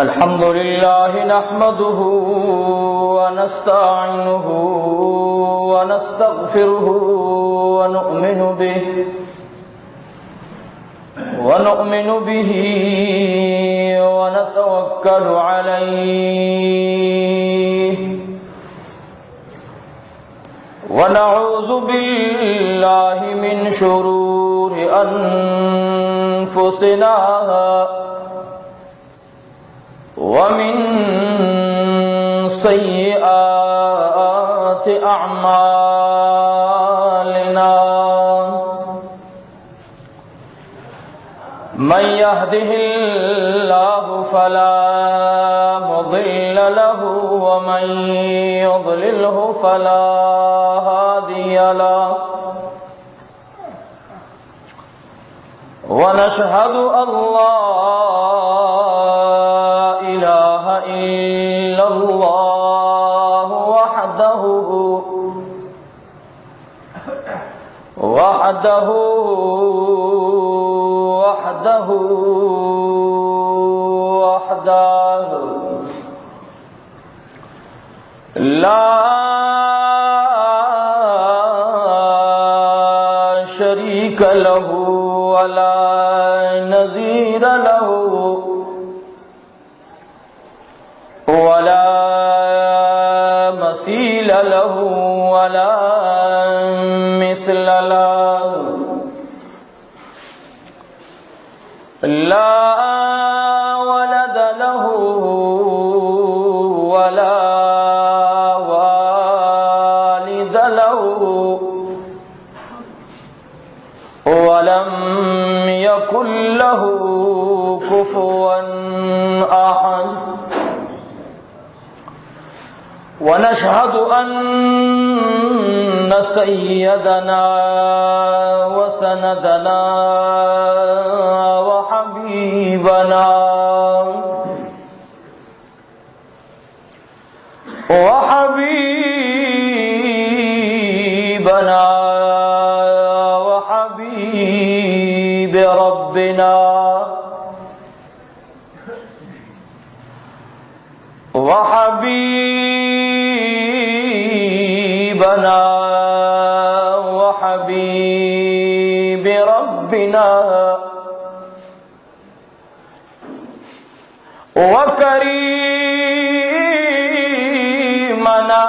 अल्हम्दुलिल्लाह नहमदुहु व नस्तईनुहु व नस्तगफिरुहु व नु'मिनु बिही व नतवक्कलु अलैहि व नऊज़ु बिल्लाहि मिन शुरूरि अनफुसिना वमिन सय्यिआति अअमालिना मन यहदिहिल्लाहु फला मुज़िल्ल लहु व मन युज़लिल्हु फला हादिय लहु व नशहदु अल्ला वहदहु ला शरीक लहु वला नज़ीर लहु वला मसील लहु वला मिस्ल लहु ला वलद लहु वला वालिद लहु वलम यकुल लहु कुफुवन अहद ونشهد أن سيدنا وسندنا وحبيبنا وحبيب ربنا وحبيبنا وحبيب ربنا وكريمنا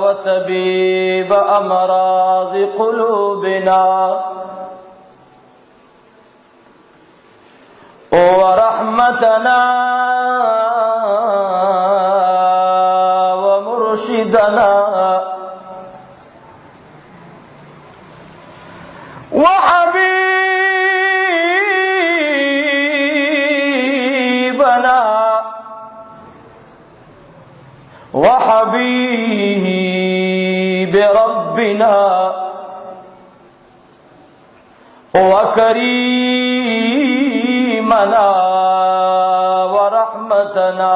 وطبيب أمراض قلوبنا ورحمتنا ومرشدنا وحبيبنا وحبيب ربنا وكريمنا ورحمتنا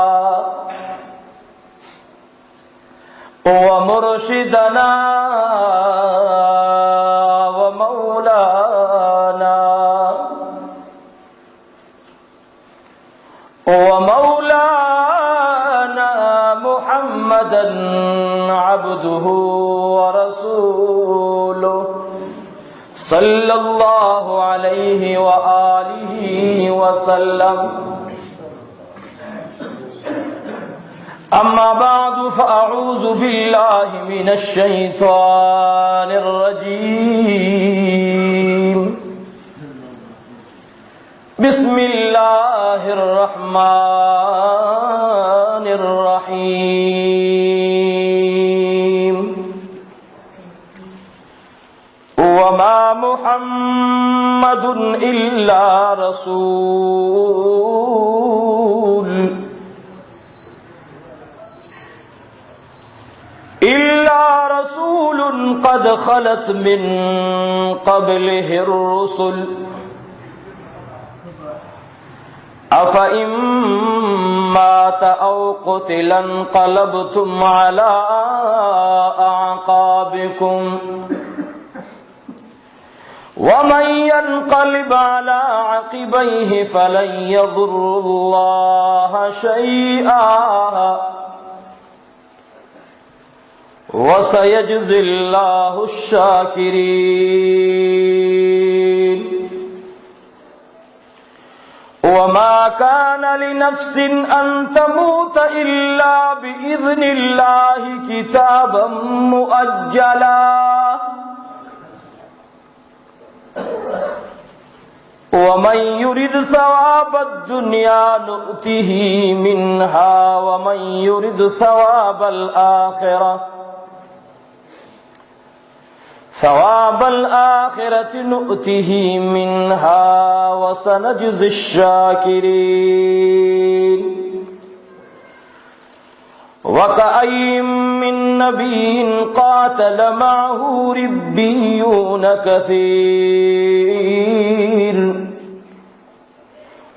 ومرشدنا ومولانا محمدا عبده ورسوله صلى الله عليه وآله وسلم أما بعد فأعوذ بالله من الشيطان الرجيم بسم الله الرحمن الرحيم وما محمد إلا رسول قد خلت من قبله الرسل अफ़इन मात औ क़ुतिल इंक़लबतुम अला अअक़ाबिकुम वमन यन्क़लिब अला अक़िबैहि फ़लन यज़ुर्रल्लाह शैआ वसयज्ज़िल्लाहु शाकिरीन। वमा कान लिनफ्सिन अन तमूत इल्ला बिइज़्निल्लाहि किताबन मुअज्जला वमन युरिद सवाबद दुनिया नुअतिही मिन्हा वमन युरिद सवाबल आखिरति नुअतिही मिन्हा वसनज्ज़ि शाकिरीन। वकअय्यिम मिन नबिय्यिन क़ातल मअहू रिब्बिय्यून कसीर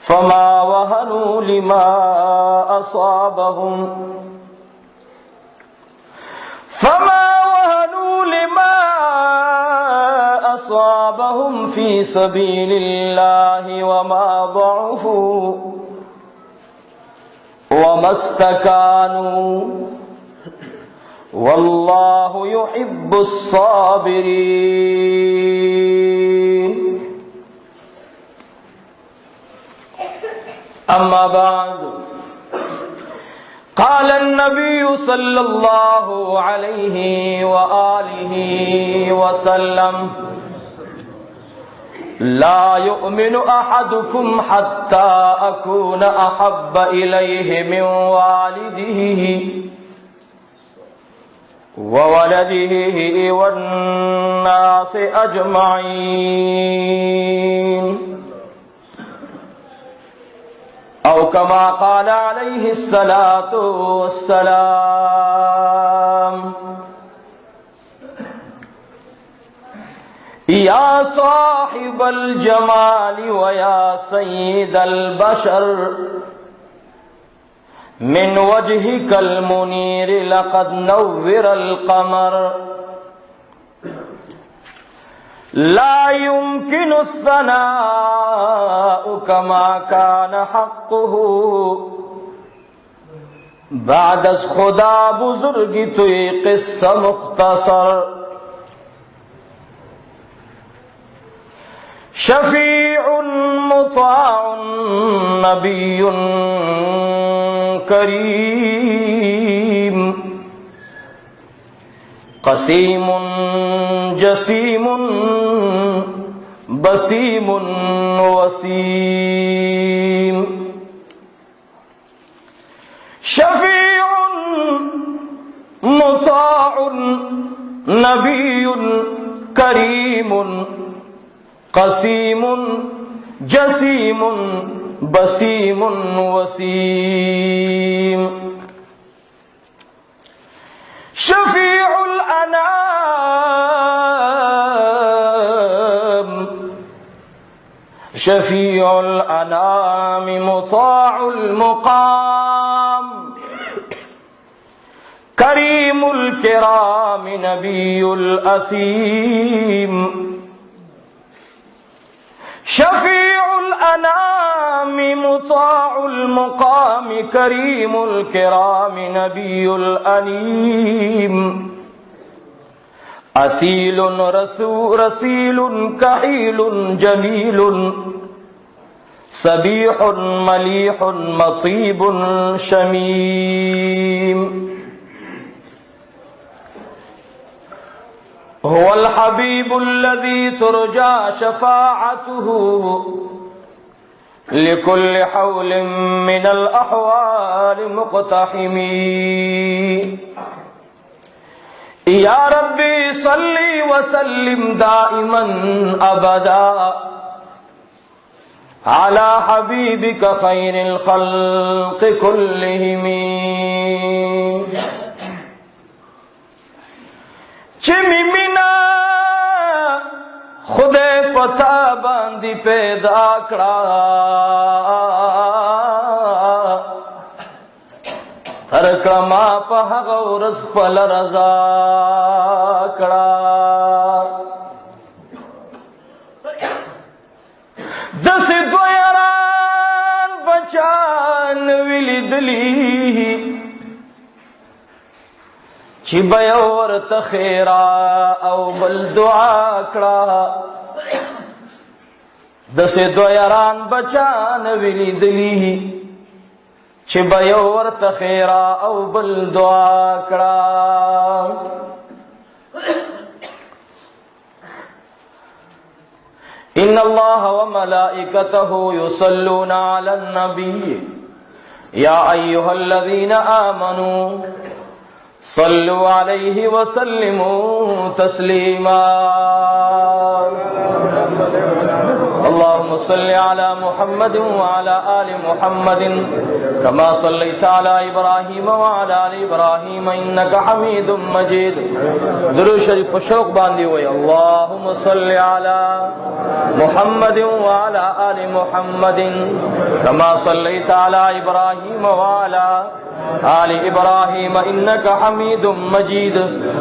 फमा वहनू लिमा असाबहुम फी सबीलिल्लाहि वमा ज़अफू वमस्तकानू वल्लाहु युहिब्बुस साबिरीन। अम्मा बाद क़ाल अन्नबिय्यु सल्लल्लाहु अलैहि व आलिहि वसल्लम ला युमिनु अहदुकुम हत्ता अकून अहब्ब इलैहि मिन वालिदिही व वलदिही वन्नासि अजमईन औ कमा क़ाल अलैहि स्सलातु वस्सलाम। या साहिबल जमाली व या सय्यिदल बशर मिन वजहिकल मुनीर लक़द नव्वरल क़मर ला युमकिनु सनाउ कमा कान हक़्क़ुहु बादस खुदा बुजुर्गी तुई क़िस्सा मुख्तसर। शफ़ीउन मुताउन नबियुन करीम क़सीमुन जसीमुन बसीमुन वसीम। शफ़ीउन मुताउन नबियुन करीमुन क़सीमुन जसीमुन बसीमुन वसीम। शफ़ीउल अनाम शफ़ीउल अनाम मुताउल मुक़ाम करीमुल किराम नबियुल असीम। शफ़ीउल अनाम मुताउल मुक़ाम करीमुल किराम नबियुल अलीम। असीलुन रसीलुन कहीलुन जलीलुन सबीहुन मलीहुन मतीबुन शमीम। हुवल हबीबुल्लज़ी तुरजा शफ़ाअतुहु लिकुल्लि हौलिन मिनल अहवालि मुक़्तहिमीन। या रब्बी सल्ली व सल्लिम दाइमन अबदा अला हबीबिका खैरिल खल्क़ि कुल्लिहिम। चिमिमिना खुदे पता बांधी पैदा कड़ा په هغه ورځ خپل رضا کړه. داسې دوه یاران بچا نوي لیدلي چې به یو ورته خیرا او بل دعا کړه. داسې دوه یاران بچا نوي لیدلي چې به یو ورته خیرا او بل دعا کړه. ان الله وملائكته يصلون على النبي يا ايها الذين امنوا صلوا عليه وسلموا تسليما. اللهم صل على محمد وعلى آل محمد كما صليت على إبراهيم وعلى آل إبراهيم إنك حميد مجيد. درود شریف په شوق باندې وای اللهم صل على محمد وعلى آل محمد كما صليت على إبراهيم وعلى آل إبراهيم إنك حميد مجيد.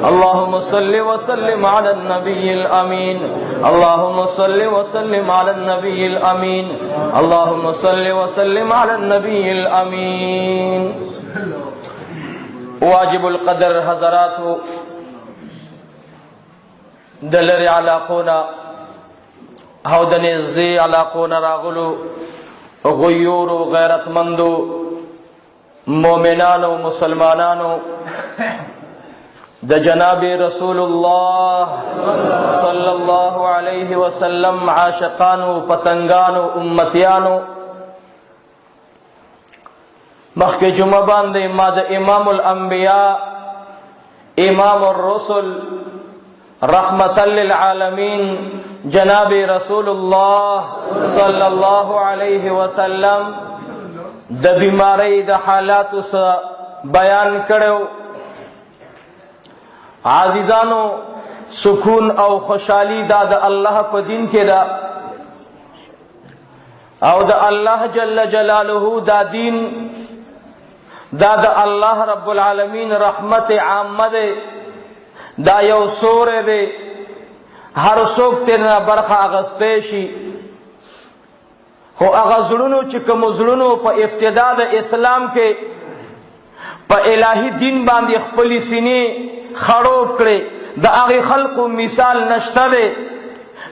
اللهم صل وسلم على النبي الأمين. اللهم صل وسلم على النبي الأمين. اللهم صل وسلم على النبي الأمين. واجب القدر حضرات دلر علاقونا او د نږدې علاقونا راغلو غیور غیرتمندو مومنانو مسلمانانو د جناب رسول الله صلی الله علیه وسلم عاشقانو پتنگانو امتیانو مخکې جمعه باندې ما د امام الانبیاء امام الرسل رحمت للعالمین جناب رسول الله صلی الله علیه وسلم د بیماری د حالاتو سره بیان کړو. عزیزانو سکون او خوشحالی دا د الله په دین کې دا او د الله جل جلاله دا دین دا د الله رب العالمین رحمت عامه ده. دا یو سوره ده هر څوک تیرنا برخه اغسطی شي خو هغه زړونو چې کوم زړونو په ابتدا د اسلام کې په الهي دین باندې خپل سینې خړوب کړي د هغه خلقو مثال نشته ده.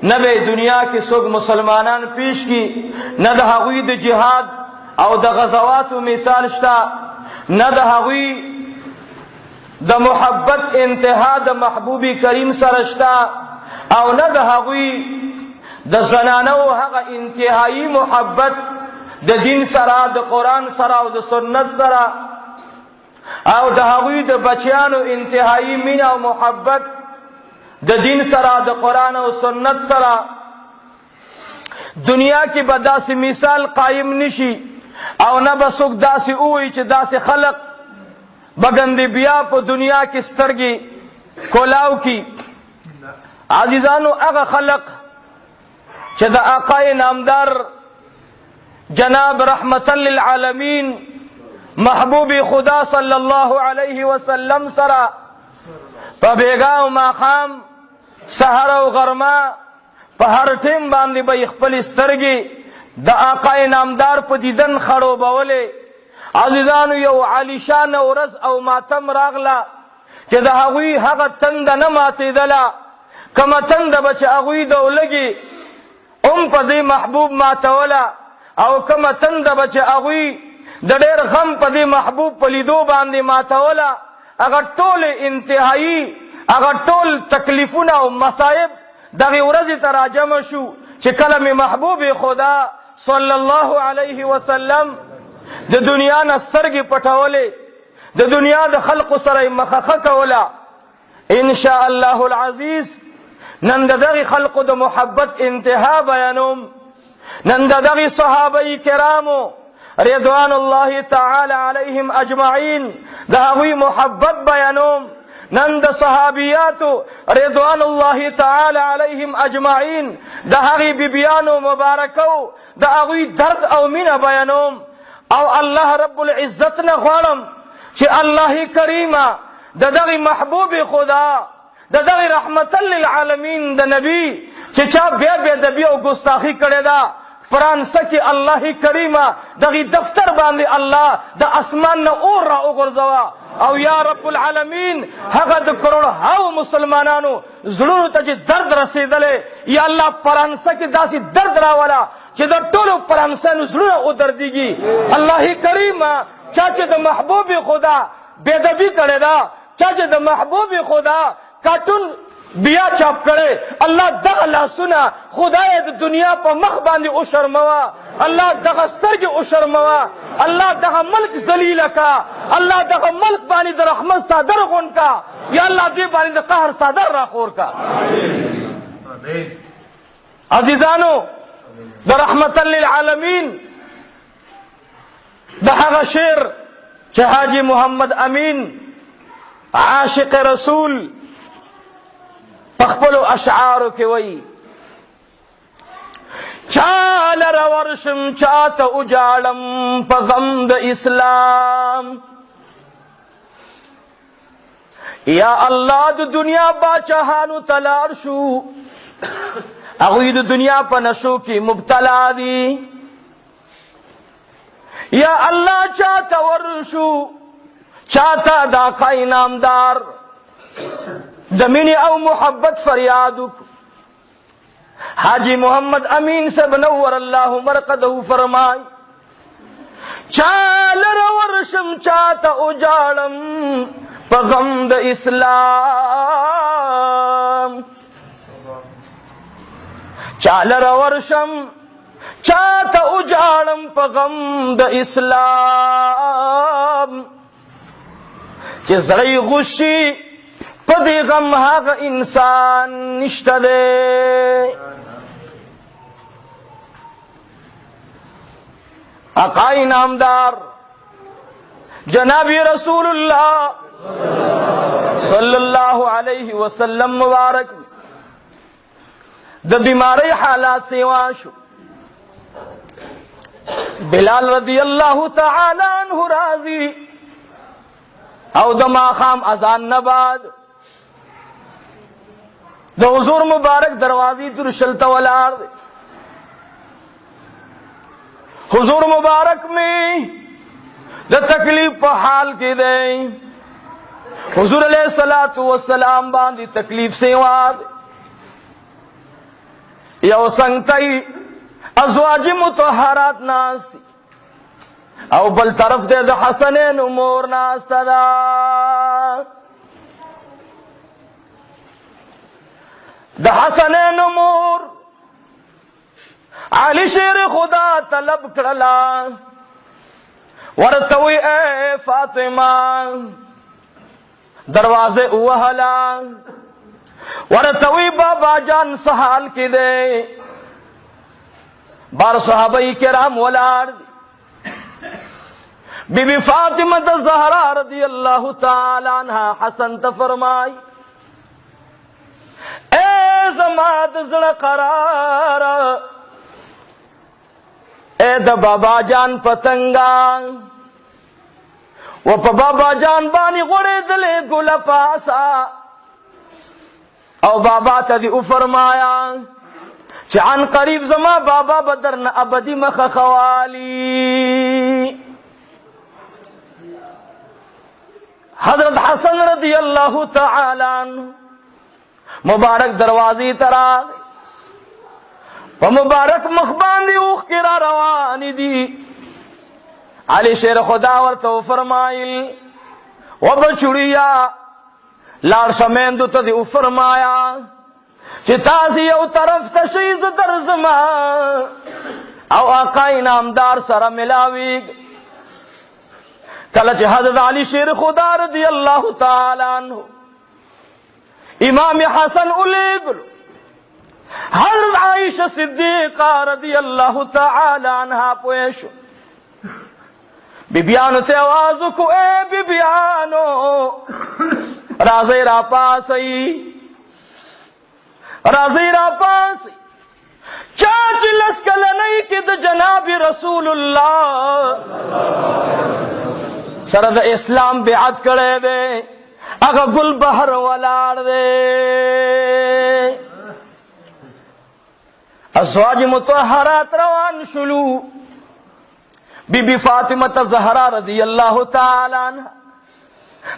نه به دنیا کې څوک مسلمانان پیش کی نه د هغوی د جهاد او د غزواتو مثال شته نه د هغوی د محبت انتها د محبوب کریم سره شته او نه د هغوی د زنانو هغه انتهایی محبت د دین سره د قرآن سره او د سنت سره او د هغوی د بچیانو انتهایی مینه او محبت د دین سره د قرآن او سنت سره. دنیا کې به داسې مثال قائم نشي او نه به څوک داسې ووایي چې داسې خلق بګندې بیا په دنیا کې سترګې کولاو کی. عزیزانو هغه خلق چې د آقای نامدار جناب رحمت للعالمین محبوب خدا صلی الله علیه وسلم سره په بیګا او ماښام سحر او غرمه په هر ټیم باندې به خپل سترګې د آقای نامدار په دیدن خړوبولې. عزیزانو یو عالیشان ورځ او ماتم راغله چې د هغوی هغه تنده نه ماتېدله کومه تنده به چې هغوی د ولږې په دې محبوب ماتوله او کومه تنده به چې هغوی د ډېر غم په دې محبوب په لیدو باندې ماتوله. هغه ټول انتهایی هغه ټول تکلیفونه او مصائب دغه ورځې ته راجمع شو چې کله مې محبوب خدا صلی الله علیه وسلم د دنیا نه سترګې پټولې د دنیا د خلقو سره مخه کوله. ان شاء الله العزیز نن د دغه خلقو د محبت انتها بیانوم. نن د دغه صحابه کرامو رضوان الله تعالی علیهم اجمعین د هغوی محبت بیانوم. نن د صحابیاتو رضوان الله تعالی علیهم اجمعین د هغې بیبیانو مبارکو د هغوی درد او مینه بیانوم. او الله رب العزت نه غواړم چې الله کریمه د دغه محبوب خدا د دغه رحمت للعالمین د نبی چې چا بیا بیا د بیا ګستاخی کړی دا فرانسه کې الله کریمه دغه دفتر باندې الله د اسمان نه اور را وګرځوا او یا رب العالمین هغه د کروڑ هاو مسلمانانو زړونو ته چې درد رسیدلې یا الله فرانسه کې داسې درد راولا چې د ټولو فرانسیانو زړونه ودردېږي الله کریمه چا چې د محبوب خدا بېدبي کړې ده چا چې د محبوب خدا کارټون بیا چاپ کړي الله دغه لاسونه خدای د دنیا په مخ باندې او شرموا الله دغه سترګې او شرموا الله دغه ملک ذلیل کا الله دغه ملک باندې د رحمت صادر غون کا یا الله دې باندې د قهر صادر را خور کا عزیزانو د رحمت للعالمین د هغه شعر چې حاجی محمد امین عاشق رسول پخپلو اشعارو کې وایي چال ورشم چاته اجاړم په غم د اسلام یا الله د دنیا باچهانو تلار شو هغوی د دنیا په نشو کې مبتلا دي یا الله چاته ورشو چاته دا قای نامدار د مینې او محبت فریاد حاجی محمد امین صاحب نور الله مرقده فرمای چال ورشم چاته اجاړم په غم د اسلام چال ورشم چاته اجاړم په غم د اسلام چې زړی غشي پدی غم هغه انسان نشته دی آقای نامدار جناب رسول اللہ صلی اللہ علیہ وسلم مبارک د بیماری حالات سیوا شو بلال رضی اللہ تعالی عنہ راضی او د ماخام اذان نباد د حضور مبارک دروازی درشلتا ولار حضور مبارک میں د تکلیف په حال کې دی حضور علیہ الصلوۃ والسلام باندې تکلیف سیوا یو څنګه ازواج مطهرات ناس او بل طرف دے د حسنین امور ناستا دا د حسنین امور علی شیر خدا طلب کرلا ورتوی اے فاطمہ دروازے اوہلا ورتوی بابا جان سحال کی دے بار صحابہ کرام ولار بی بی فاطمہ زہرا رضی اللہ تعالی عنہ حسن تفرمائی اے زماد زڑ قرار اے دا بابا جان پتنگا و پا بابا جان بانی غڑے دلے گل پاسا او بابا تا دی افرمایا چی عن قریب زما بابا بدرن ابدی مخ خوالی حضرت حسن رضی اللہ تعالی عنہ مبارک دروازی ترا و مبارک مخبان دی اوخ کرا روانی دی علی شیر خدا ورتو فرمائل و بچڑیا لار شمیندو تا دی فرمایا چی تازی او طرف تشیز درزما او آقای نامدار سر ملاویگ کلچ حضرت علی شیر خدا رضی اللہ تعالی عنہ امام حسن علیگل حضرت عائشہ صدیقہ رضی اللہ تعالی عنہ پویشو بی بیانو تے آوازو کو اے بی بیانو رازی را پاسی رازی را پاسی چاچی لسکل نہیں کہ دا جناب رسول اللہ سره د اسلام بیعت کړی دی هغه ګل بهر ولاړ دی. ازواج مطهرات روان شلو. بی بی فاطمه زهرا رضی اللہ تعالی عنہ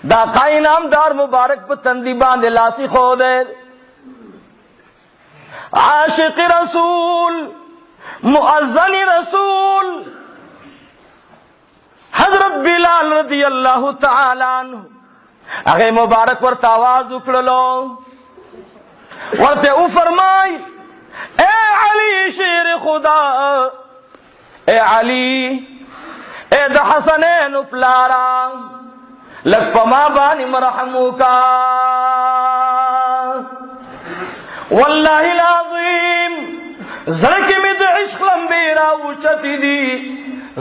دا قائنامدار مبارک په تندی باندې لاسی خو دے. عاشق رسول مؤذن رسول حضرت بلال رضی اللہ تعالی عنہ هغه مبارک ورته आवाज وکړلو، ورته او فرمای اے علی شیر خدا، اے علی اے د حسنین پلارا لک پما بانی مرحمو کا. واللہ العظیم زرکی میں د عشق لمبی راوچتی دی،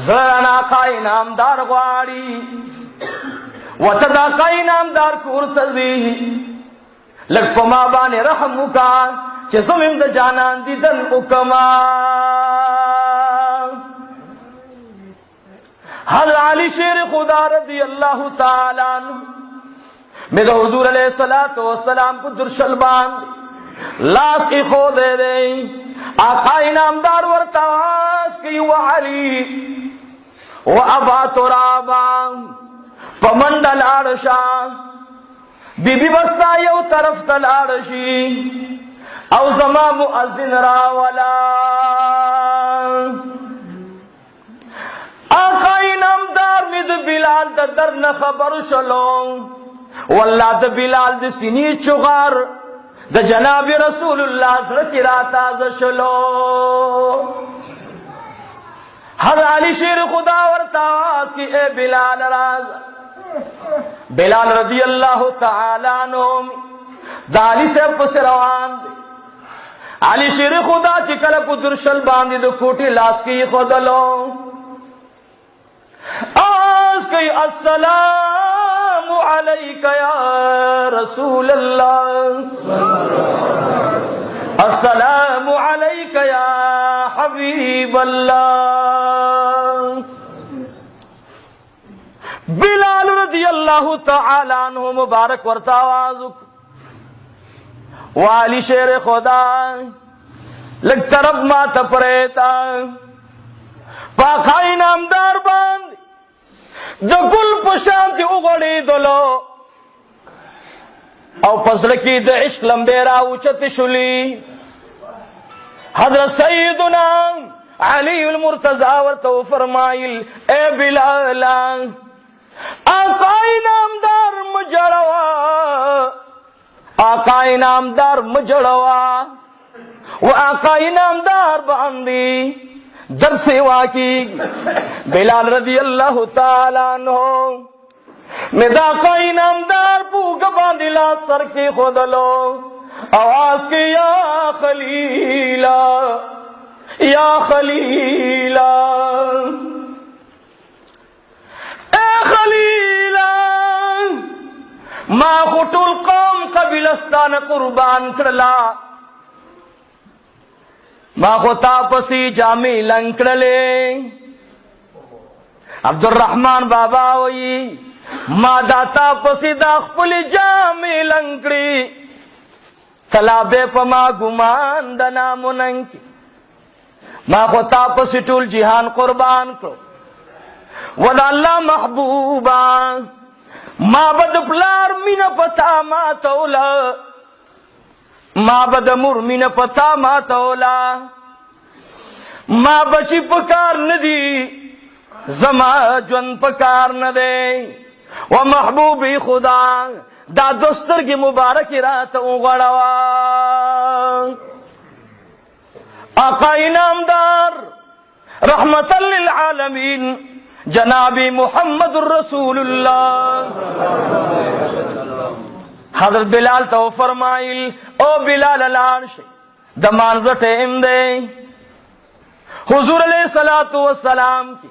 زرانا قائی نامدار غواری وتدا قائی نامدار کورتزی لک پما بانی رحمو کا چه زمیم د جانان دیدن اکما. حضرت علی شیر خدا رضی اللہ تعالی عنہ میرے حضور علیہ السلام کو درشل باندھ لاس کی خو دے دے. آقا انعامدار ورتواز کی و علی و ابا ترابا پمنڈل آرشا بی بی بستا یو طرف تل آرشی او زما مؤذن راولا. آقا انعامدار می د بلال د در نه خبر شلو، والله د بلال د سینې چغار د جناب رسول الله سره کی راتازه شلو. هر علی شیر خدا ورته आवाज کی اے بلال راز. بلال رضی اللہ تعالی عنہ دالی سے پس روان دی. علی شیر خدا چې کله په درشل باندې د کوټي لاس کې خودلو آج کئی السلام علیکہ یا رسول اللہ، السلام علیکہ یا حبیب اللہ. بلال رضی اللہ تعالی عنہ مبارک ورتا آواز والی شیر خدا لگ طرف ما تپریتا پاکھائی نامدار باند د گل پشانتی اغڑی دلو او پزلکی د عشق لمبیرا اوچت شلی. حضرت سیدنا علی المرتضی ورتو فرمائل اے بلال آقا انعامدار مجڑوا، آقا انعامدار مجڑوا و آقا انعامدار باندی در سیوا کی. بلال رضی اللہ تعالی عنہ میں دا آقا انعامدار پوگ باندلا سر کی خودلو آواز کی یا خلیلا یا خلیلا اے خلیلا ما خطول قوم قبلستان قربان کرلا، ما خطا پسی جامی لنکڑلے. عبدالرحمن بابا ہوئی ما داتا پسی دا خپلی جامی لنکڑی تلابے پا ما گمان دنا مننکی. ما خطا پسی ٹول جہان قربان کرو ودا اللہ محبوبا ما بد پلار مین پتا ما تولا، ما بد مور مین پتا ما تولا، ما بچی پکار ندی زما جون پکار ندے. و محبوبی خدا دا دستر کی مبارک رات اغڑوا. آقا انعامدار رحمت للعالمین جنابی محمد الرسول اللہ. حضرت بلال تو فرمائل او بلال العرش دمان زٹے امدے. حضور علیہ السلام کی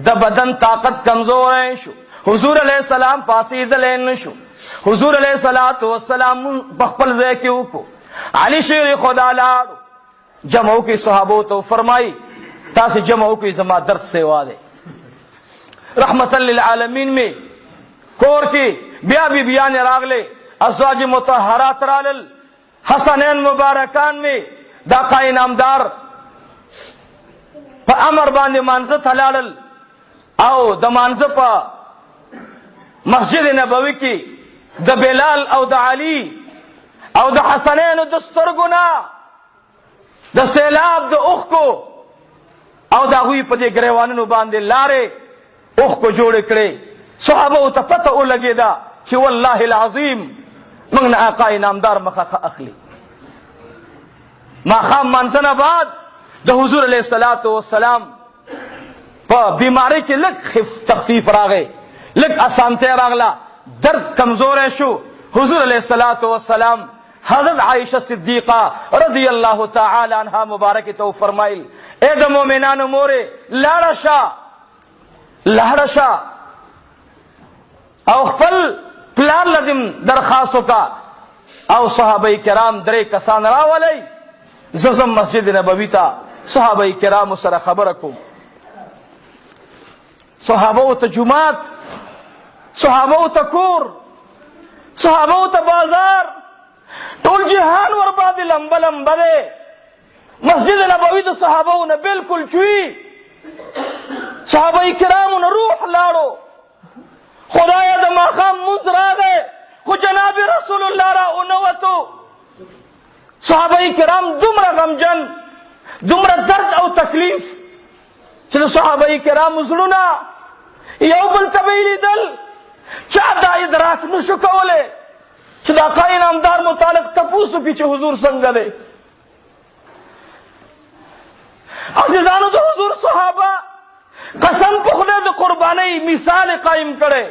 دا بدن طاقت کمزور ہے شو، حضور علیہ السلام پاسید لین شو. حضور علیہ السلام بخپل زیکیو کو علی شیر خدا لارو جمعو کی صحابو تو فرمائی تاسی جمعو کی زما درد سیوا دے. رحمت للعالمین میں کور کی بیا بی بیان راغلے ازواج مطہرات رالل حسنین مبارکان میں دا قائ نامدار پا امر باندے مانزت حلالل او دا مانزت پا مسجد نبوی کی دا بلال او دا علی او دا حسنین دا سترگنا دا سیلاب دا اخ کو او دا ہوئی پا دے گریواننو باندے لارے اخ کو جوڑ کرے صحابہ تا پتہ او لگے دا چی واللہ العظیم منگنا آقای نامدار مخاخ اخلی ما خام منزن بعد دا حضور علیہ السلام پا بیماری کی لگ تخفیف راگے لگ آسانتے راگلا درد کمزور ہے شو حضور علیہ السلام حضرت عائشہ صدیقہ رضی اللہ تعالی عنہ مبارک تو فرمائل اے دا مومنان مورے لہرشا او خپل پلار لدم درخواستو کا او صحابہ کرام درے کسان راولی ززم مسجد نبوی تا صحابہ کرام سر خبرکو صحابہ تا جماعت صحابہ تا کور صحابہ تا بازار ٹول جہان ورباد لمبا لمبا دے مسجد نبوی تا صحابہ نے بالکل چوئی صحابہ کرام نے روح لاڑو خدایا دا ماخام منز را گئے خود جناب رسول اللہ را انوتو صحابہ کرام دمرا غمجن دمرا درد او تکلیف چلو صحابہ کرام ازلونا یو بل تبیلی دل چاہ دا ادراک نشو کولے چاہ دا قائن امدار متعلق تپوسو پیچھے حضور سنگا دے عزیزانو دا حضور صحابہ قسم پخدے دا قربانی مثال قائم کرے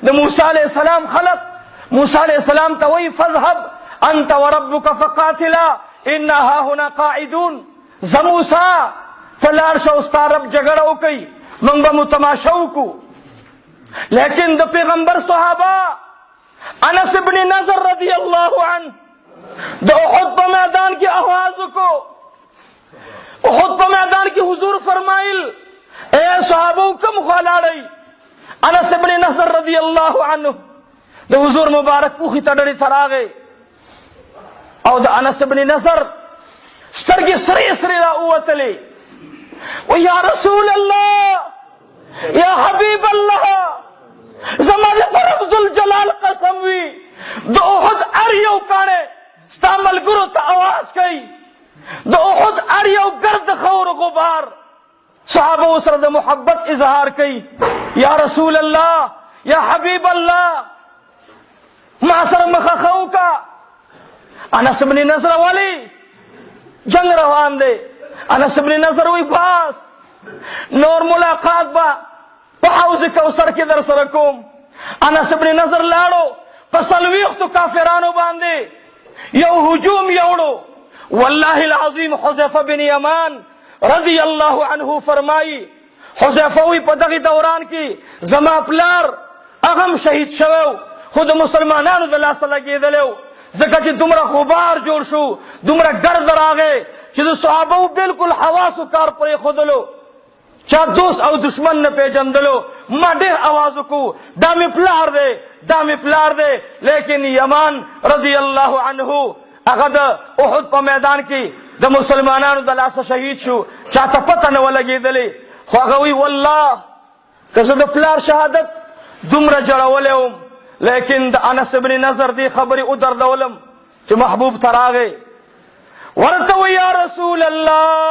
دا موسیٰ علیہ السلام خلق موسیٰ علیہ السلام توئی فضحب انت وربک فقاتلا انہا ہونا قائدون زموسیٰ فلارشا استا رب جگڑو کئی منگبا متماشو کو لیکن دا پیغمبر صحابہ انس بن نظر رضی اللہ عنہ دا احد پا میدان کی آواز کو احد پا میدان کی حضور فرمائل اے صحابہ کم خوالا رئی انس بن نظر رضی اللہ عنہ دا حضور مبارک پوخی تڑڑی تراغے او دا انس بن نظر سترگی سری سری را اوتلے و یا رسول اللہ یا حبیب اللہ زمانے پر افضل جلال قسم وی دو احد اریو کانے ستامل گرو تا آواز کئی دو احد اریو گرد خور غبار صحابہ اسر دا محبت اظہار کئی یا رسول اللہ یا حبیب اللہ معصر مخخو کا انس بن نظر والی جنگ روان دے انس بن نظر وی پاس نور ملاقات با پاوز کوثر کی در سرکوم انس بن نظر لاڑو پسلویختو کافرانو باندے یو ہجوم یوڑو واللہ العظیم حذیفہ بن یمان رضی اللہ عنہ فرمائی حذیفہ وی پدغی دوران کی زما پلار اغم شہید شوو خود مسلمانانو دلا سلگی دلیو زکا چی دمرا غبار جوڑ شو دمرا گرد راگے چی دو صحابہو بالکل حواسو کار پر خودلو چاہ دوست او دشمن نہ پیجندلو ما دیر آوازو کو دامی پلار دے لیکن یمان رضی اللہ عنہ اغد احد پا میدان کی دا مسلمانانو دا لاسا شہید شو چاہتا پتہ نو لگی دلی خواگوی واللہ کسا دا پلار شہادت دمرا جڑاولیوم لیکن دا انس بن نظر دی خبری ادر دولم چی محبوب تراغے ورطوی یا رسول اللہ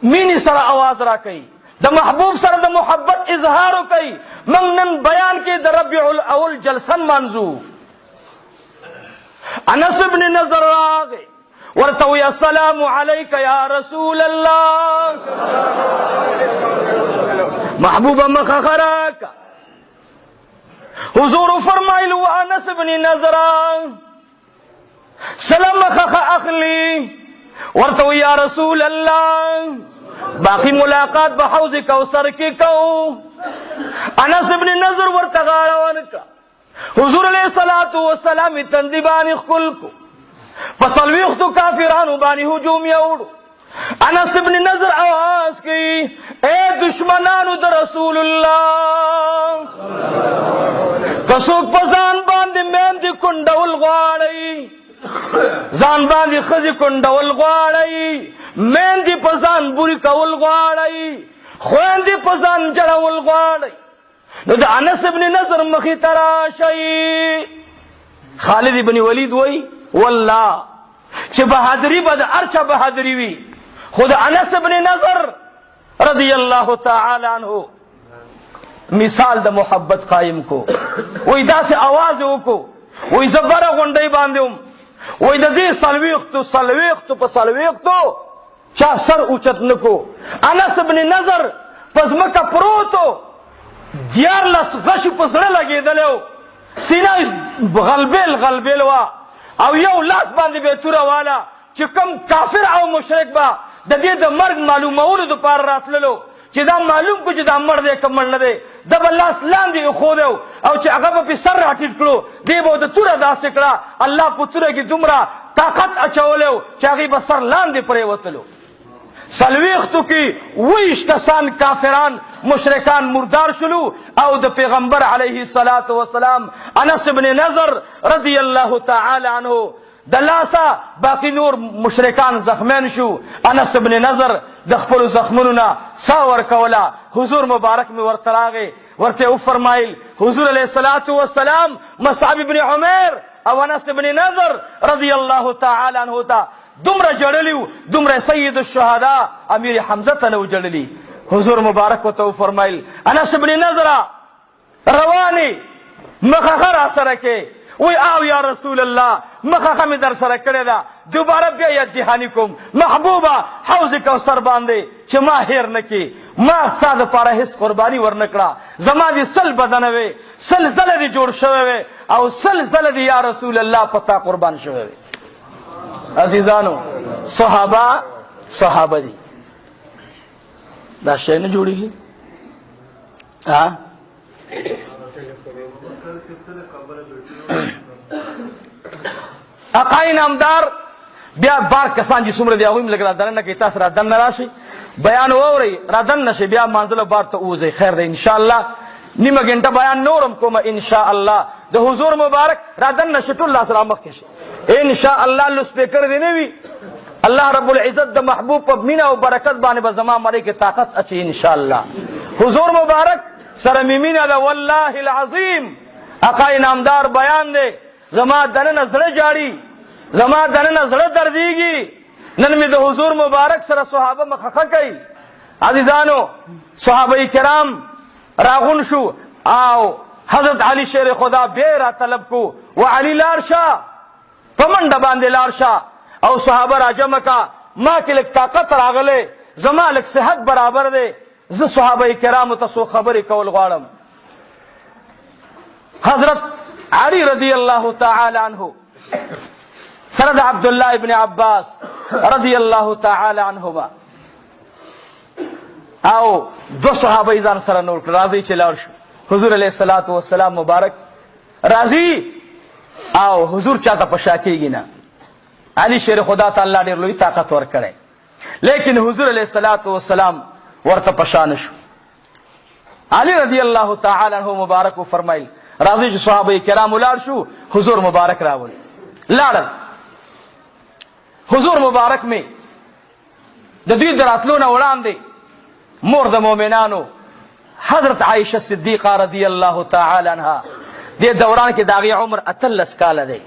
مینی سر آواز را کئی دا محبوب سر دا محبت اظہارو کئی منگنن بیان کی دا ربیع الاول جلسن منزو انس بن نظر آگے ورطوی السلام علیکہ یا رسول اللہ محبوب مخخراکا حضور فرمائل و انس بن نظر سلام مخخ اخلی ورطوی یا رسول اللہ باقی ملاقات بحوض کوثر کی کو انس بن نظر ورطغاروان کا حضور علیہ السلام تندبان اخکل کو پسلویختو کافرانو بانی حجوم یوڑو انس ابن نضر आवाज की ए दुश्मनानु द रसूल अल्लाह कसुक पजान बांधे मेहंदी कुंडवल غواړي ځان باندې خزي کندول غواړي مهندي پزان بوري کول غواړي خويندې پزان جړول غواړي نو د انس ابن نضر مخې تراشي خالد ابن ولید وای والله چې بہادری به د ارچا بہادری وي خود انس ابن نضر رضی اللہ تعالی عنہ مثال د محبت قائم کو وای داسې आवाज وکړو وای زبره غونډي باندې وای د دې سلويختو په سلويختو چا سر اوچت نکو انس ابن نضر پزمکه پروتو دیار لس غش پسړه لګیدلو سینا غلبیل وا او یو لاس باندې به تور والا چې کم کافر او مشرک با د دې د مرګ معلومولو د پار راتللو چې دا معلوم کو چې دا مړ دی کم مړ نه دی د بل لاس لاندې خو دیو او چې هغه په سر راټیټ کړو دی به د توره داسې کړه الله په توره کې دومره طاقت اچولو چې هغه به سر لاندې پرې وتلو سلويختو کې ویشت کسان کافران مشرکان مردار شلو او د پیغمبر علیه الصلاۃ والسلام انس ابن نضر رضی الله تعالی عنہ دلاسا باقی نور مشرکان زخمین شو انس ابن نضر د خپل زخمونو نه ساور کولا حضور مبارک می ورتراغه ورته او فرمایل حضور علیه الصلاۃ والسلام مصعب ابن عمر او انس ابن نضر رضی الله تعالی عنہ تا دومره جړلیو دومره سید الشهدا امیر حمزه ته نو جړلی حضور مبارک وته فرمایل انس ابن نضر رواني مخخر اثر کې وی او یا رسول الله مخه می در سره کړی دا دوباره بیا یاد دهانی کوم محبوبه حوض کوثر باندې چې ما هیر نکي ما ساده پاره هیڅ قرباني ورنکړه زما دي سل بدن وي سل زله دي جوړ شوی وي او سل زله دي یا رسول الله پتا قربان شوی وي عزیزانو صحابه دي دا شی نه جوړیږي ها اقای نامدار بیا بار کسان چې څومره دی هغه لګ را دننه کې تاسو را دن راشي بیان ووري را دن نشي بیا منزل بار ته اوځي خیر دی ان شاء الله نیمه غنټه بیان نورم کوم ان شاء الله د حضور مبارک را دن نشي ټول الله سلام مخ کې شي ان شاء الله لو سپیکر دی نه وي الله رب العزت د محبوب په مینا او برکت باندې به زما مړی کې طاقت اچي ان شاء الله حضور مبارک سره میمینا ده والله العظیم اقای نامدار بیان دی زما دنه زړه جاړي زما دنه زړه درديږي نن می د حضور مبارک سره صحابه مخخه کوي عزیزانو صحابه کرام راغون شو او حضرت علی شیر خدا بیره طلب کو وعلی لارشا پمنډ باندې لارشا او صحابه راجمه کا ما کې لک طاقت راغله زما لک صحت برابر دی ز صحابه کرام ته سو خبرې کول غواړم حضرت علی رضی الله تعالی عنہ سرد عبد الله ابن عباس رضی الله تعالی عنهما او دو صحابه ځان سره نور راضی چلاړ شو حضور علیہ الصلوۃ والسلام مبارک راضی او حضور چاته پشاکیږي نه علی شیر خدا تعالی ډیر لوی طاقت ور کړي لیکن حضور علیہ الصلوۃ والسلام ورته پشان شو علی رضی الله تعالی عنہ مبارک فرمایل راضی چې صحابه کرام ولار شو حضور مبارک راول لاړل حضور مبارک میں د دوی دراتلو نه وړاندې مور د مؤمنانو حضرت عائشہ صدیقہ رضی الله تعالی عنها دې دوران کې داغي عمر 13 کال دی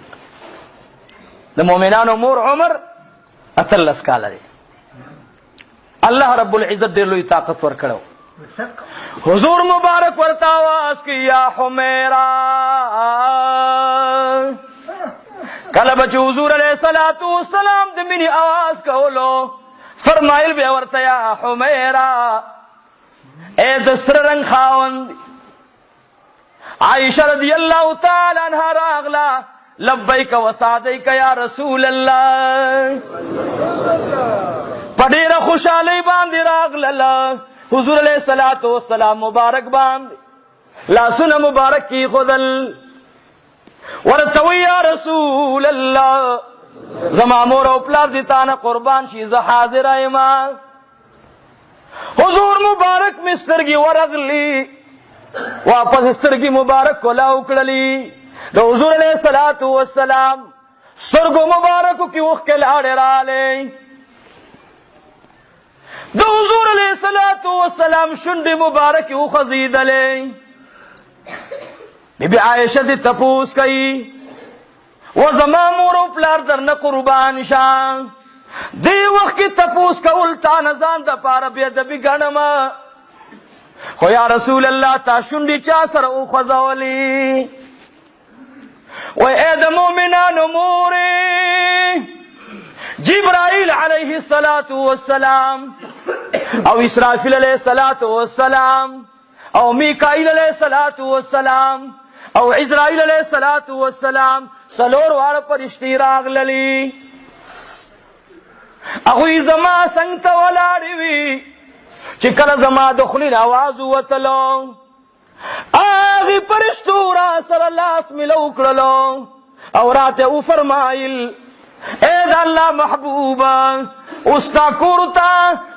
د مؤمنانو مور عمر 13 کال دی الله رب العزت دې لوی طاقت ور کړو حضور مبارک ورتا आवाज کی یا حمیرہ کله بچ حضور علیہ الصلوۃ والسلام د منی आवाज کولو فرمایل به ورته یا حمیرہ اے دسر رنگ خاوند عائشہ رضی اللہ تعالی عنہا راغلا لبیک وسعدیک یا رسول اللہ پډیره خوشالی باندې راغلا حضور علیہ الصلوۃ والسلام مبارک باندې لاسونه مبارک کی خدل ورتوی یا رسول اللہ زما مور او پلار دي تانه قربان شي زه حاضر یم. حضور مبارک می سترګي ورغلی واپس سترګي مبارک کولا وکړلی د حضور علیه الصلاۃ والسلام سترګو مبارکو کې وخت لاړې رااله د حضور علیه الصلاۃ والسلام شونډې مبارک وخزیدلې. بیبي عائشہ دې تپوس کوي و زما مور او پلار درنه قربان شه دی وخت کې تپوس کول تا نه ځان د پاره بې ادبي ګڼم خو یا رسول الله تا شونډې چا سره وخوځولې و اے د مؤمنانو مورې جبرائیل علیه الصلاۃ والسلام او اسرافیل علیه الصلاۃ والسلام او میکائیل علیه الصلاۃ والسلام او عزرائیل علیه الصلاۃ والسلام څلور واړه فرشتي راغللي هغوی زما څنګ ته ولاړې وي چې کله زما د خولې نه آواز ووتلو هغې فرشتو را سره لاس ملو کړلو او راته وفرمایل اے د الله محبوبه اوس تا کور ته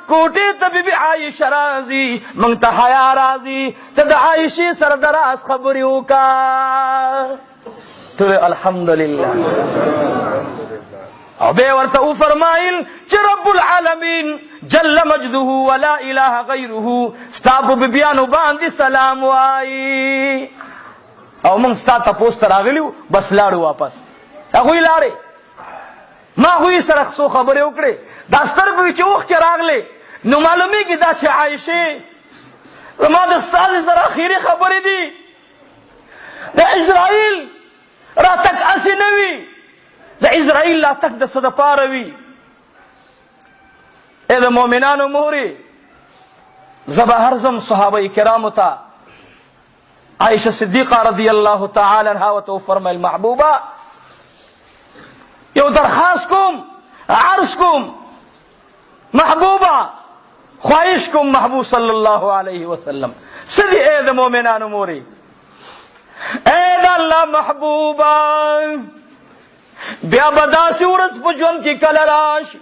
کوټې ته بیبي عایشه راځي موږ ته حیا راځي ته د عایشې سره د راز خبرې وکړه ته الحمدلله او بیا ورته وفرمایل چې رب العالمین جل مجده ولا اله غیره ستا په بیبیانو باندې سلام وایي او موږ ستا تپوس ته راغلي بس لاړو واپس هغوی لاړې ما هغوی سره څو خبرې وکړې دا سترګې چې اوښکې راغلې نو معلومیږي دا چې عایشې زما د استازي سره اخري خبرې دي د اسرائیل راتګ هسې نه وي د اسرائیل راتګ د څه دپاره وي ای د مؤمنانو مورې زه به هر ځم صحابه کرامو ته عایشه صدیقه رضی الله تعالی عنها ورته وفرمیل محبوبه یو درخواست کوم عرض کوم محبوبه خواهش کوم محبوب صلی الله علیه وسلم څه دي ای د مؤمنانو مورې ای د الله محبوبه بیا به داسې ورځ په ژوند کې کله راشي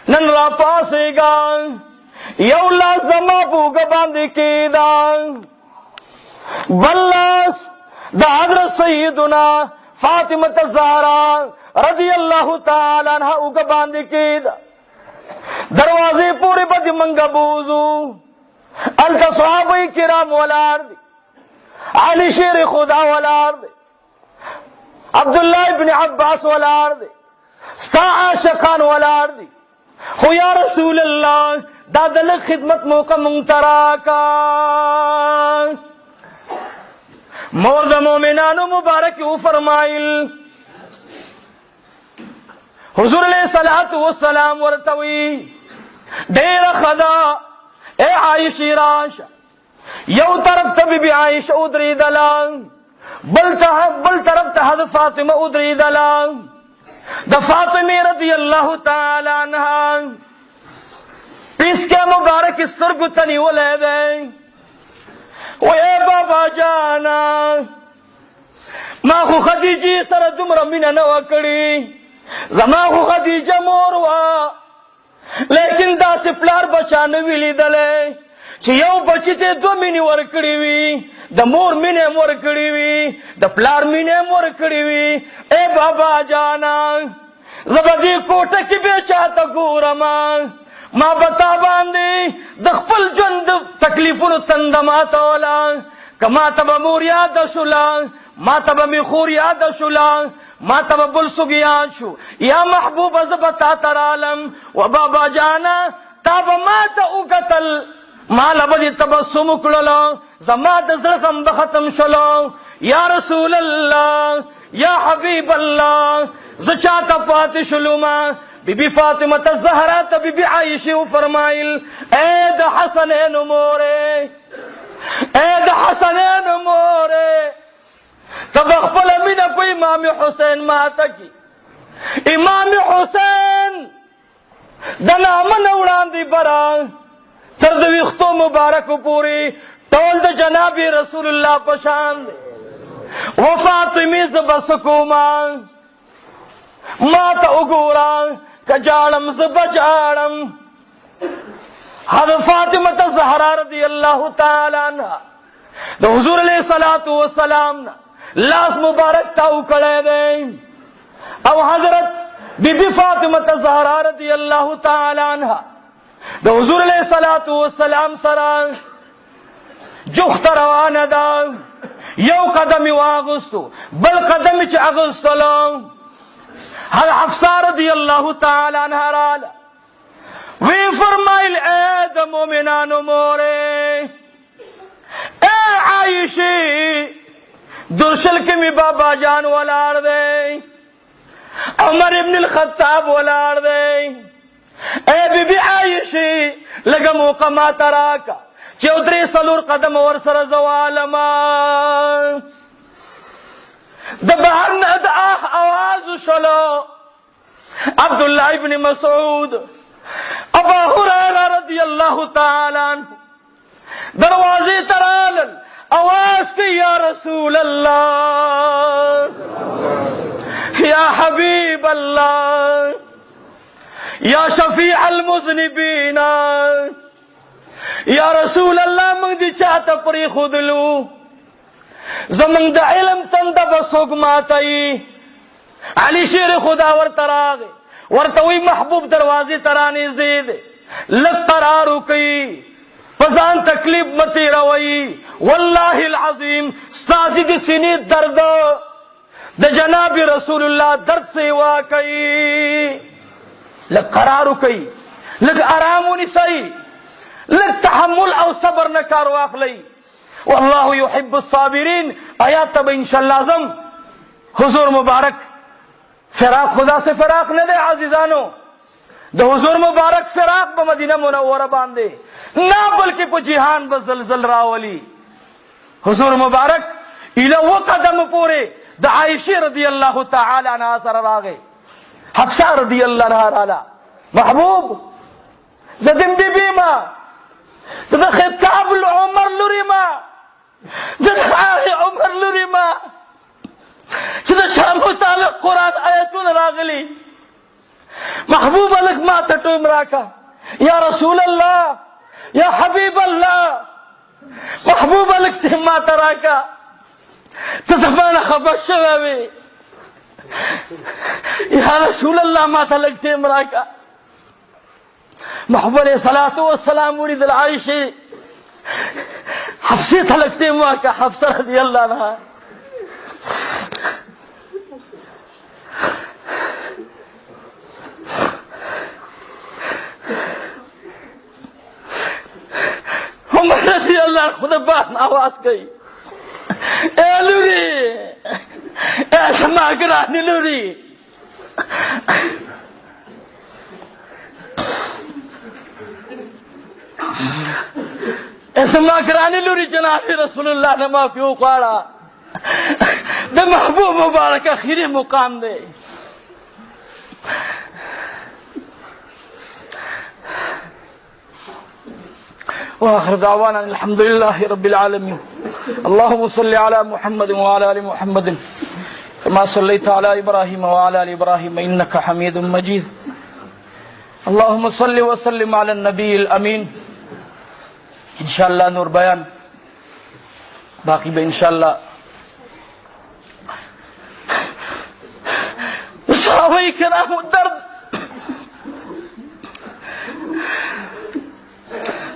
نن را پاسېږه یو لاس زما په اوږه باندې کېده بل لاس د حضرت سیدنا فاطمه الزهرا رضی الله تعالی عنها اوږه باندې کېده دروازې پورې به دې منګه بوځو هلته صحابه کرام ولاړ دي علي شیر خدا ولاړ دی عبدالله ابن عباس ولاړ دی ستا عاشقان ولاړ دي خو یا رسول الله دا د لږ خدمت موقع مونږ ته راکړه مور د مؤمنانو مبارک وفرمایل حضور علیه الصلاۃ والسلام ورته وی ډېره ښه ده ای عایشې راشه یو طرف ته بیبي عایشه ودرېدله بل طرف ته حضرت فاطمه ودرېدله د فاطمې رضی الله تعالی عنها پیسکه مبارک سترګو ته نیولی دی وی بابا جانا ما خو خدیجې سره دومره مینه نه وه کړې زما خو خدیجه مور وه لیکن داسې پلار بچا نه وي لیدلی چې یو بچي ته دوه مینې ورکړې وي د مور مینې هم ورکړې وي د پلار مینې هم ورکړې وي ای بابا جانا زه به دې کوټه کې بیا چاته ګورم ما به تا باندې د خپل ژوند د تکلیفونو تنده ماتوله که ما ته به مور یاده شوله ما ته به مې خور یاده شوله ما ته به بل څوک یاد شو یا محبوبه زه به تا ته رالم و بابا جانا تا به ما ته وکتل مالا بدی تبسم کړلو زما د زړه غم به ختم شلو یا رسول الله یا حبیب الله زه چاته پاتې شلوما بیبي فاطمه الزهرا ته بیبي عایشه وفرمایل اے د حسنین مورې اے د حسنین مورې ته به خپله مینه په امام حسین ماته کی امام حسین د نامه نه وړاندې بره تر د ویښتو مبارکو پورې ټول د جناب رسول الله په شان دی و فاطمې زه به څه کومه ما ته وګوره که جاړم زه به جاړم. حضرت فاطمه زهرا رضی الله تعالی عنها د حضور علیه الصلاۃ والسلام لاس مبارک تاو کړی دی او حضرت بی بی فاطمه زهرا رضی الله تعالی عنها د حضور علیه الصلاۃ والسلام سره جوخت روانه ده. یو قدم یې واغوستو بل قدم چې اغوستلو حضرت حفصه رضی الله تعالی عنها راله وی فرمایل اے د مومنانو مورې اے عائشې درشل کې می بابا جان ولاړ دی عمر ابن الخطاب ولاړ دی. اے بی بی عائشې لږه موقع ما ته راکه چې یو درې څلور قدم ورسره زوالما. د بهر نه د آواز وشلو عبدالله ابن مسعود ابا هريره رضی الله تعالی عنہ دروازې ته رالل आवाज की या रसूल अल्लाह या हबीब अल्लाह या शफीع المذنبین या रसूल अल्लाह موږ دې چاته پرې خودلو زمونږ د علم تنده به څوک ماتوي. علي شیر خدا ورته راغی ورته وی محبوب دروازې ته رانږدې دی لږ قرار وکړي پزان تکلیف متی روئی والله العظیم ستاسې د سینې درد د جناب رسول الله درد سیوا کوي. لږ قرار وکړي لږ آرام ونیسئ لږ تحمل او صبر نه کار واخلئ. والله يحب الصابرین آیات ته به انشاءالله اعظم حضور مبارک فراق خدا سے فراق نه دی عزیزانو د حضور مبارک فراق په مدینه منوره باندې نه بلکې په جهان به زلزل راولي. حضور مبارک اله و قدم پورې د عائشه رضی الله تعالی عنها سره راغی. حفصه رضی الله عنها رااله محبوب زدم بی بی ما زد خطاب العمر لوري ما زد عمر لوري ما چې د شاه متعلق قرآن آیتونه راغلي. محبوب لک ما ته ټوم راکا یا رسول الله یا حبیب الله. محبوب لک ته ما ته راکا ته زمانه خبر شوی وي یا رسول الله ما ته لک ټیم راکا. محبوب علیہ الصلوۃ والسلام ورید العائشه حفصه ته لک ټیم ورکا. حفصه رضی الله عنها عمر رضی اللہ عنہ خود بات آواز کئی اے لوری اے سماگرانی لوری اے سماگرانی لوری جناب رسول اللہ نے معافی اقواڑا دے محبوب مبارک اخیری مقام دے. وآخر دعوانا الحمد لله رب العالمين. اللهم صل على محمد وعلى آل محمد كما صليت على إبراهيم وعلى آل إبراهيم إنك حميد مجيد. اللهم صل وسلم على النبي الأمين. إن شاء الله نور بیان باقی به إن شاء الله صحابه کرام درد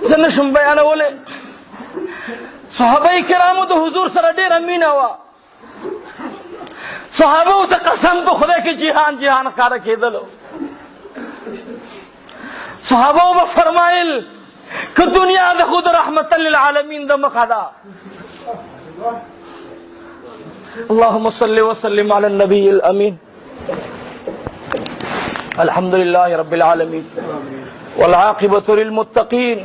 زنشم بیانوله. صحابه کرامو د حضور سره ډیره مینه وه. صحابه ته قسم په خدای کې جهان جهان ښکاره کېدلو. صحابه به فرمایل که دنیا د خود رحمت للعالمین د مخه ده. اللهم صل وسلم على النبي الامين. الحمد لله رب العالمين والعاقبة للمتقين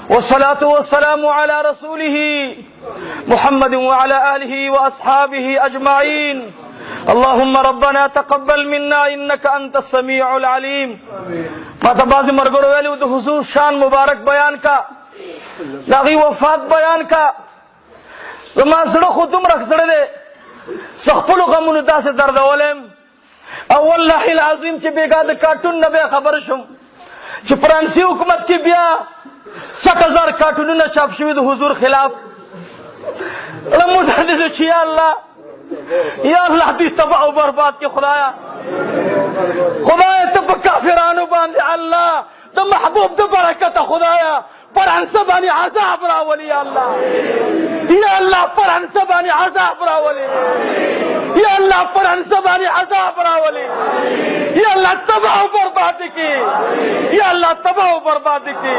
والصلاة والسلام على رسوله محمد وعلى آله وأصحابه أجمعين. اللهم ربنا تقبل منا إنك أنت السميع العليم. ما تبازي مرگو ویلو تو حضور شان مبارک بیان کا لاغی وفات بیان کا وما زړه خودم رخ زړه دے سخپلو غمونو داسې دردولم او والله العظیم چې بیګا د کارټون نه به خبر شم چې فرانسې حکومت کې بیا 60,000 کارټونونه چاپ شوي د حضور خلاف. مزه دې چې یا الله دې تباہ او برباد کې خدایا ته په کافرانو باندې الله د محبوب د برکته خدایا فرانسه باندې عذاب راولي یا الله فرانسه باندې عذاب راولي یا الله فرانسه باندې عذاب راولي یا الله تباہ او برباد کی یا الله تباہ او برباد کی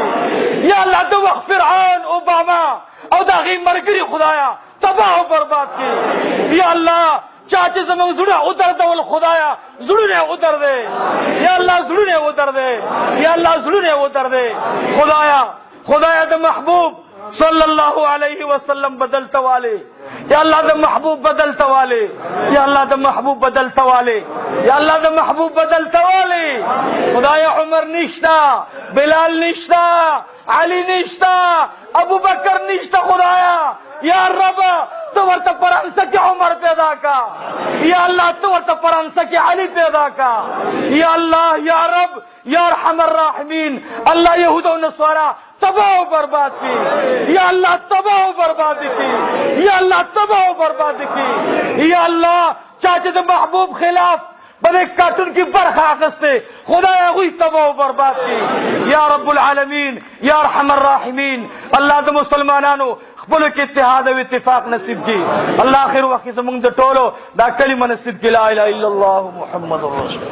یا الله د وخت فرعون اوباما او دا غي مرګري خدایا تباہ او برباد کی یا الله چاچه زمون زړه ودر دول خدایا زړه ودر دے یا الله زړه ودر دے یا الله زړه ودر دے خدایا د محبوب صلی اللہ علیہ وسلم بدلتا والے یا اللہ د محبوب بدلتا والے یا اللہ د محبوب بدلتا والے یا اللہ د محبوب بدلتا والے خدایا عمر نشتا بلال نشتا علی نشتا ابو بکر نشتا خدایا یا رب تو ورطا فرانسہ کی عمر پیدا کا یا اللہ تو ورطا فرانسہ کی علی پیدا کا یا اللہ یا رب یا ارحم الراحمین اللہ یہود و نصارہ تباہ و برباد کی یا اللہ تباہ و برباد کی یا اللہ تباہ و برباد کی یا اللہ چاچے دے محبوب خلاف بلے کارٹون کی برخ آخستے خدایا غوی تباہ و برباد کی یا رب العالمین یا ارحم الراحمین اللہ دے مسلمانانو خپلو کی اتحاد و اتفاق نصیب کی اللہ آخر وقت زمونږ د ټولو دا کلمه نصیب کی لا الہ الا اللہ محمد رسول